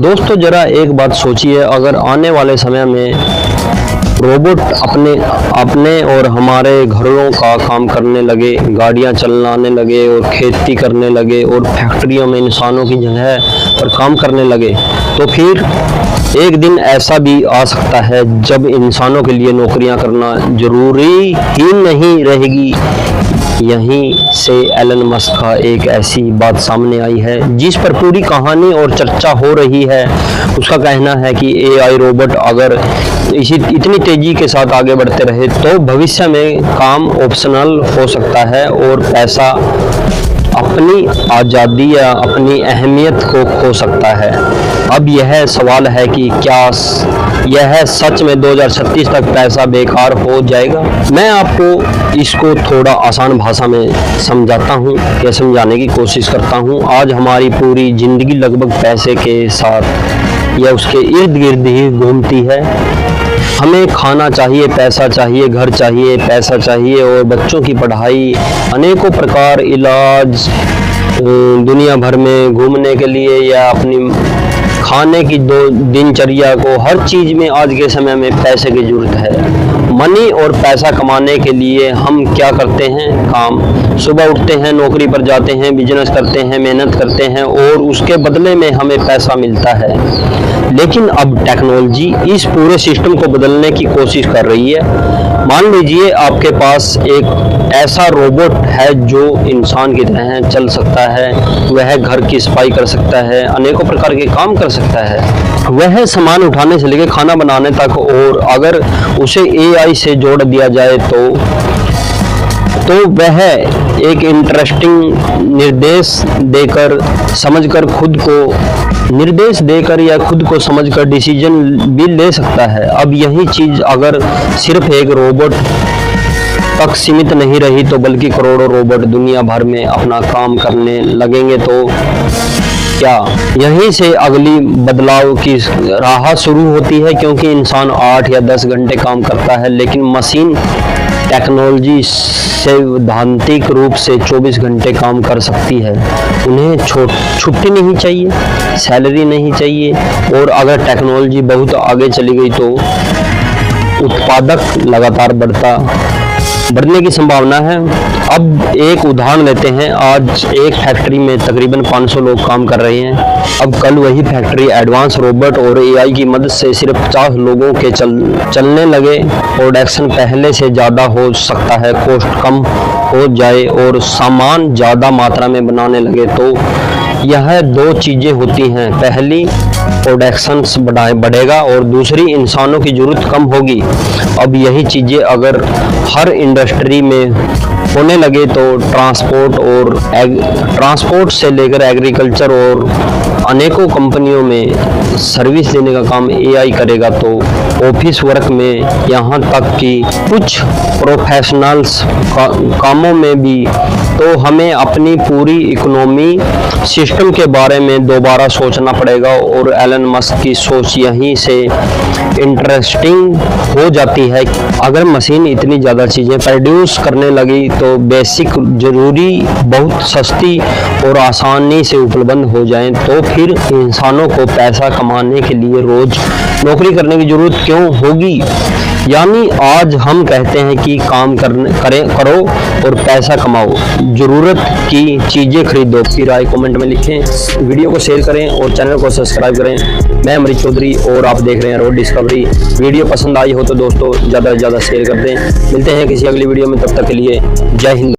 दोस्तों जरा एक बात सोचिए, अगर आने वाले समय में रोबोट अपने और हमारे घरों का काम करने लगे, गाड़ियां चलाने लगे और खेती करने लगे और फैक्ट्रियों में इंसानों की जगह पर काम करने लगे, तो फिर एक दिन ऐसा भी आ सकता है जब इंसानों के लिए नौकरियां करना जरूरी ही नहीं रहेगी। यहीं से एलन मस्क का एक ऐसी बात सामने आई है जिस पर पूरी कहानी और चर्चा हो रही है। उसका कहना है कि एआई रोबोट अगर इतनी तेजी के साथ आगे बढ़ते रहे तो भविष्य में काम ऑप्शनल हो सकता है और पैसा अपनी आज़ादी या अपनी अहमियत को खो सकता है। अब यह सवाल है कि क्या यह सच में 2036 तक पैसा बेकार हो जाएगा। मैं आपको इसको थोड़ा आसान भाषा में समझाता हूँ या समझाने की कोशिश करता हूँ। आज हमारी पूरी ज़िंदगी लगभग पैसे के साथ या उसके इर्द गिर्द ही घूमती है। हमें खाना चाहिए, पैसा चाहिए, घर चाहिए, पैसा चाहिए, और बच्चों की पढ़ाई, अनेकों प्रकार इलाज, दुनिया भर में घूमने के लिए या अपनी खाने की दिनचर्या को, हर चीज़ में आज के समय में पैसे की ज़रूरत है। मनी और पैसा कमाने के लिए हम क्या करते हैं? काम। सुबह उठते हैं, नौकरी पर जाते हैं, बिजनेस करते हैं, मेहनत करते हैं और उसके बदले में हमें पैसा मिलता है। लेकिन अब टेक्नोलॉजी इस पूरे सिस्टम को बदलने की कोशिश कर रही है। मान लीजिए आपके पास एक ऐसा रोबोट है जो इंसान की तरह चल सकता है, वह घर की सफाई कर सकता है, अनेकों प्रकार के काम कर सकता है, वह सामान उठाने से लेकर खाना बनाने तक। और अगर उसे एआई से जोड़ दिया जाए तो वह एक इंटरेस्टिंग निर्देश देकर या खुद को समझकर डिसीजन भी ले सकता है। अब यही चीज़ अगर सिर्फ एक रोबोट तक सीमित नहीं रही तो बल्कि करोड़ों रोबोट दुनिया भर में अपना काम करने लगेंगे, तो क्या यहीं से अगली बदलाव की राह शुरू होती है? क्योंकि इंसान 8 या 10 घंटे काम करता है, लेकिन मशीन टेक्नोलॉजी सैद्धांतिक रूप से 24 घंटे काम कर सकती है। उन्हें छुट्टी नहीं चाहिए, सैलरी नहीं चाहिए, और अगर टेक्नोलॉजी बहुत आगे चली गई तो उत्पादक लगातार बढ़ने की संभावना है। अब एक उदाहरण लेते हैं। आज एक फैक्ट्री में तकरीबन 500 लोग काम कर रहे हैं। अब कल वही फैक्ट्री एडवांस रोबोट और एआई की मदद से सिर्फ 50 लोगों के चलने लगे। प्रोडक्शन पहले से ज़्यादा हो सकता है, कॉस्ट कम हो जाए और सामान ज़्यादा मात्रा में बनाने लगे। तो यह दो चीज़ें होती हैं, पहली प्रोडक्शन बढ़ेगा और दूसरी इंसानों की ज़रूरत कम होगी। अब यही चीज़ें अगर हर इंडस्ट्री में होने लगे तो ट्रांसपोर्ट से लेकर एग्रीकल्चर और अनेकों कंपनियों में सर्विस देने का काम एआई करेगा, तो ऑफिस वर्क में यहाँ तक कि कुछ प्रोफेशनल्स कामों में भी, तो हमें अपनी पूरी इकोनॉमी सिस्टम के बारे में दोबारा सोचना पड़ेगा। और एलन मस्क की सोच यहीं से इंटरेस्टिंग हो जाती है। अगर मशीन इतनी ज़्यादा चीज़ें प्रोड्यूस करने लगी तो बेसिक ज़रूरी बहुत सस्ती और आसानी से उपलब्ध हो जाएं, तो फिर इंसानों को पैसा कमाने के लिए रोज़ नौकरी करने की ज़रूरत क्यों होगी? यानी आज हम कहते हैं कि काम करो और पैसा कमाओ, ज़रूरत की चीज़ें खरीदो। फिर राय कमेंट में लिखें, वीडियो को शेयर करें और चैनल को सब्सक्राइब करें। मैं अमरीश चौधरी और आप देख रहे हैं रोड डिस्कवरी। वीडियो पसंद आई हो तो दोस्तों ज़्यादा से ज़्यादा शेयर कर दें। मिलते हैं किसी अगली वीडियो में, तब तक के लिए जय हिंद।